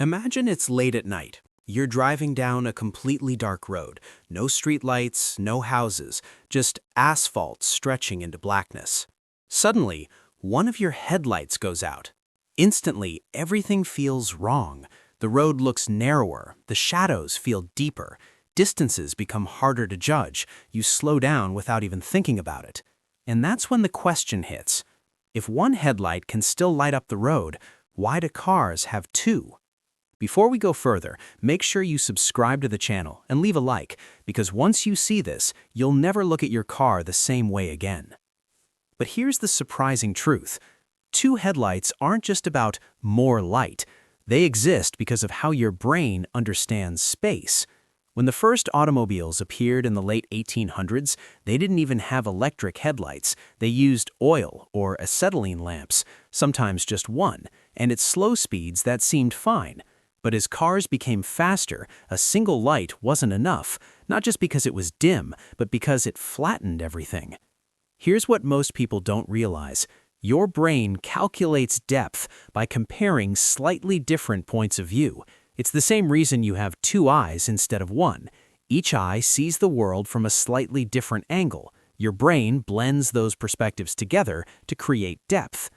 Imagine it's late at night. You're driving down a completely dark road. No streetlights, no houses, just asphalt stretching into blackness. Suddenly, one of your headlights goes out. Instantly, everything feels wrong. The road looks narrower, the shadows feel deeper, distances become harder to judge. You slow down without even thinking about it. And that's when the question hits. If one headlight can still light up the road, why do cars have two? Before we go further, make sure you subscribe to the channel and leave a like, because once you see this, you'll never look at your car the same way again. But here's the surprising truth. Two headlights aren't just about more light. They exist because of how your brain understands space. When the first automobiles appeared in the late 1800s, they didn't even have electric headlights. They used oil or acetylene lamps, sometimes just one, and at slow speeds that seemed fine. But as cars became faster, a single light wasn't enough, not just because it was dim, but because it flattened everything. Here's what most people don't realize. Your brain calculates depth by comparing slightly different points of view. It's the same reason you have two eyes instead of one. Each eye sees the world from a slightly different angle. Your brain blends those perspectives together to create depth.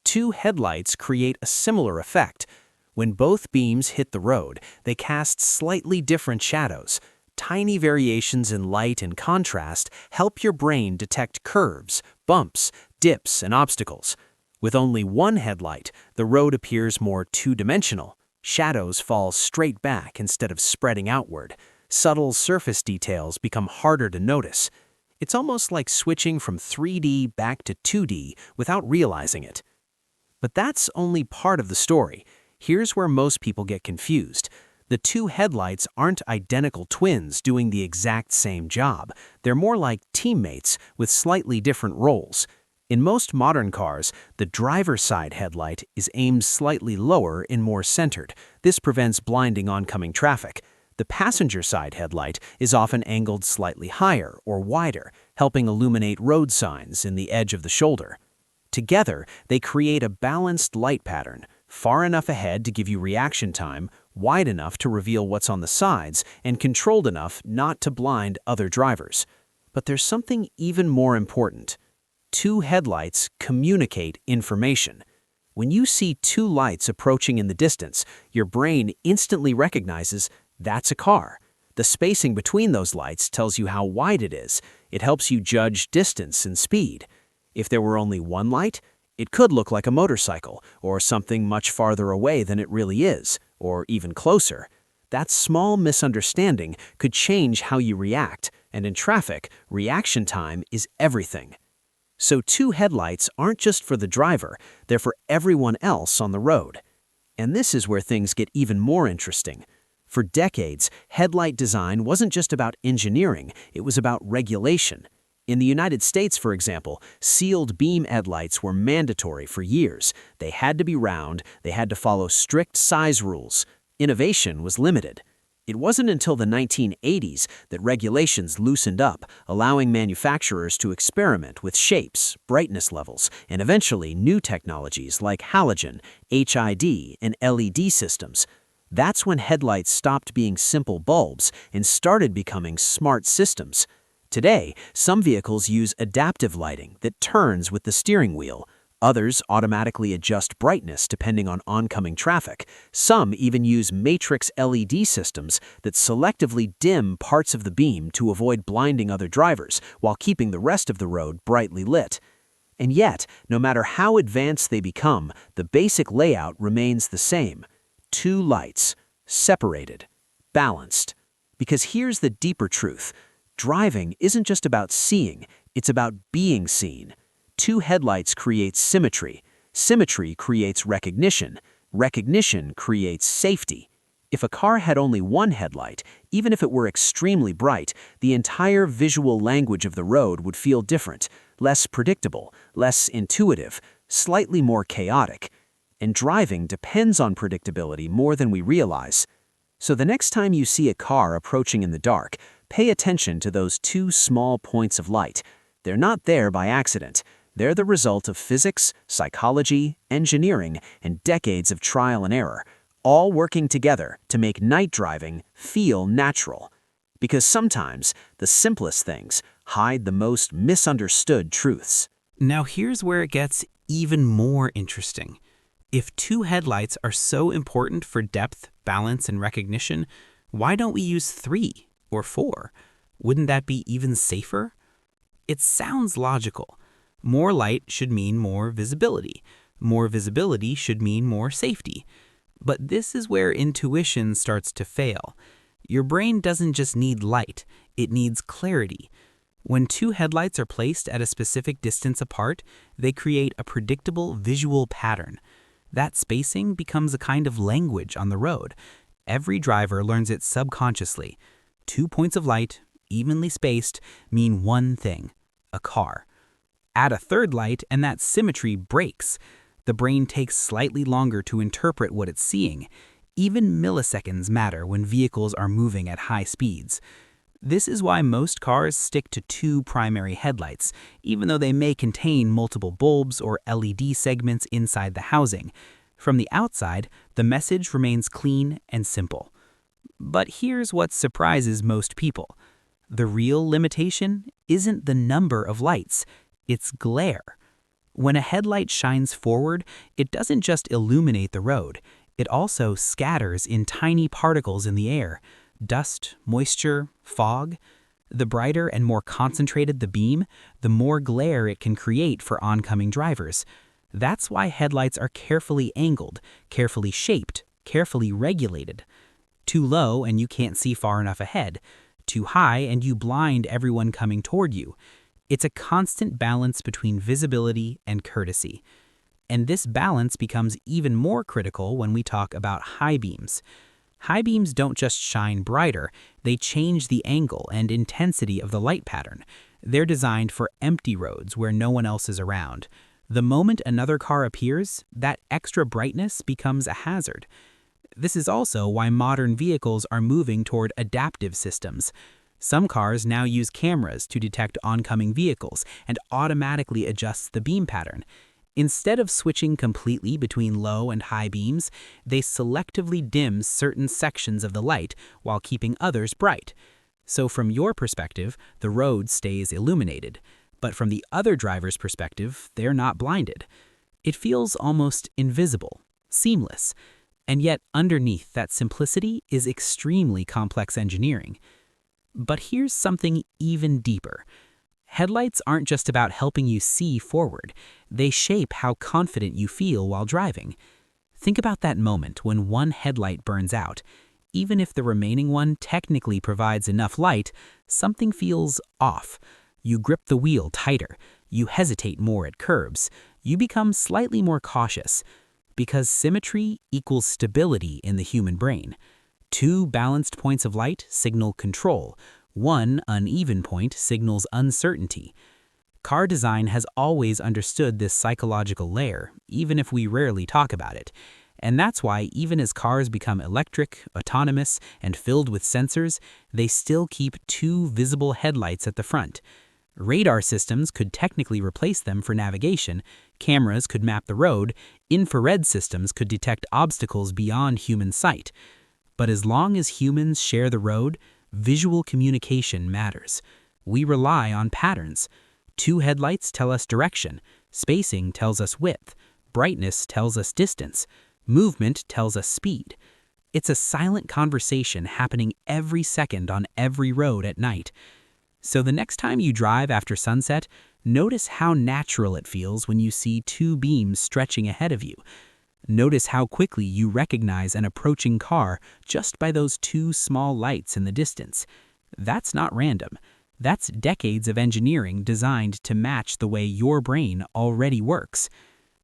Two headlights create a similar effect. When both beams hit the road, they cast slightly different shadows. Tiny variations in light and contrast help your brain detect curves, bumps, dips, and obstacles. With only one headlight, the road appears more two-dimensional. Shadows fall straight back instead of spreading outward. Subtle surface details become harder to notice. It's almost like switching from 3D back to 2D without realizing it. But that's only part of the story. Here's where most people get confused. The two headlights aren't identical twins doing the exact same job. They're more like teammates with slightly different roles. In most modern cars, the driver's side headlight is aimed slightly lower and more centered. This prevents blinding oncoming traffic. The passenger side headlight is often angled slightly higher or wider, helping illuminate road signs in the edge of the shoulder. Together, they create a balanced light pattern, far enough ahead to give you reaction time, wide enough to reveal what's on the sides, and controlled enough not to blind other drivers. But there's something even more important. Two headlights communicate information. When you see two lights approaching in the distance, your brain instantly recognizes that's a car. The spacing between those lights tells you how wide it is. It helps you judge distance and speed. If there were only one light, it could look like a motorcycle, or something much farther away than it really is, or even closer. That small misunderstanding could change how you react, and in traffic, reaction time is everything. So two headlights aren't just for the driver, they're for everyone else on the road. And this is where things get even more interesting. For decades, headlight design wasn't just about engineering, it was about regulation. In the United States, for example, sealed beam headlights were mandatory for years. They had to be round, they had to follow strict size rules. Innovation was limited. It wasn't until the 1980s that regulations loosened up, allowing manufacturers to experiment with shapes, brightness levels, and eventually new technologies like halogen, HID, and LED systems. That's when headlights stopped being simple bulbs and started becoming smart systems. Today, some vehicles use adaptive lighting that turns with the steering wheel. Others automatically adjust brightness depending on oncoming traffic. Some even use matrix LED systems that selectively dim parts of the beam to avoid blinding other drivers while keeping the rest of the road brightly lit. And yet, no matter how advanced they become, the basic layout remains the same. Two lights, separated, balanced. Because here's the deeper truth. Driving isn't just about seeing, it's about being seen. Two headlights create symmetry. Symmetry creates recognition. Recognition creates safety. If a car had only one headlight, even if it were extremely bright, the entire visual language of the road would feel different, less predictable, less intuitive, slightly more chaotic. And driving depends on predictability more than we realize. So the next time you see a car approaching in the dark, pay attention to those two small points of light. They're not there by accident. They're the result of physics, psychology, engineering, and decades of trial and error, all working together to make night driving feel natural. Because sometimes the simplest things hide the most misunderstood truths. Now here's where it gets even more interesting. If two headlights are so important for depth, balance, and recognition, why don't we use 3 or 4? Wouldn't that be even safer? It sounds logical. More light should mean more visibility. More visibility should mean more safety. But this is where intuition starts to fail. Your brain doesn't just need light, it needs clarity. When two headlights are placed at a specific distance apart, they create a predictable visual pattern. That spacing becomes a kind of language on the road. Every driver learns it subconsciously. 2 points of light, evenly spaced, mean one thing: a car. Add a third light and that symmetry breaks. The brain takes slightly longer to interpret what it's seeing. Even milliseconds matter when vehicles are moving at high speeds. This is why most cars stick to 2 primary headlights, even though they may contain multiple bulbs or LED segments inside the housing. From the outside, the message remains clean and simple. But here's what surprises most people. The real limitation isn't the number of lights, it's glare. When a headlight shines forward, it doesn't just illuminate the road, it also scatters in tiny particles in the air. Dust, moisture, fog. The brighter and more concentrated the beam, the more glare it can create for oncoming drivers. That's why headlights are carefully angled, carefully shaped, carefully regulated. Too low and you can't see far enough ahead. Too high and you blind everyone coming toward you. It's a constant balance between visibility and courtesy. And this balance becomes even more critical when we talk about high beams. High beams don't just shine brighter, they change the angle and intensity of the light pattern. They're designed for empty roads where no one else is around. The moment another car appears, that extra brightness becomes a hazard. This is also why modern vehicles are moving toward adaptive systems. Some cars now use cameras to detect oncoming vehicles and automatically adjust the beam pattern. Instead of switching completely between low and high beams, they selectively dim certain sections of the light while keeping others bright. So from your perspective, the road stays illuminated, but from the other driver's perspective, they're not blinded. It feels almost invisible, seamless, and yet underneath that simplicity is extremely complex engineering. But here's something even deeper. Headlights aren't just about helping you see forward. They shape how confident you feel while driving. Think about that moment when one headlight burns out. Even if the remaining one technically provides enough light, something feels off. You grip the wheel tighter. You hesitate more at curbs. You become slightly more cautious. Because symmetry equals stability in the human brain. 2 balanced points of light signal control. 1 uneven point signals uncertainty. Car design has always understood this psychological layer, even if we rarely talk about it. And that's why even as cars become electric, autonomous, and filled with sensors, they still keep 2 visible headlights at the front. Radar systems could technically replace them for navigation, cameras could map the road, infrared systems could detect obstacles beyond human sight. But as long as humans share the road, visual communication matters. We rely on patterns. 2 headlights tell us direction, spacing tells us width, brightness tells us distance, movement tells us speed. It's a silent conversation happening every second on every road at night. So the next time you drive after sunset, notice how natural it feels when you see 2 beams stretching ahead of you. Notice how quickly you recognize an approaching car just by those 2 small lights in the distance. That's not random. That's decades of engineering designed to match the way your brain already works.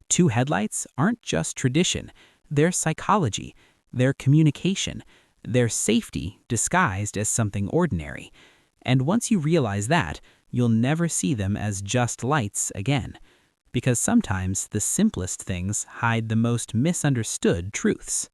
2 headlights aren't just tradition. They're psychology. They're communication. They're safety disguised as something ordinary. And once you realize that, you'll never see them as just lights again. Because sometimes the simplest things hide the most misunderstood truths.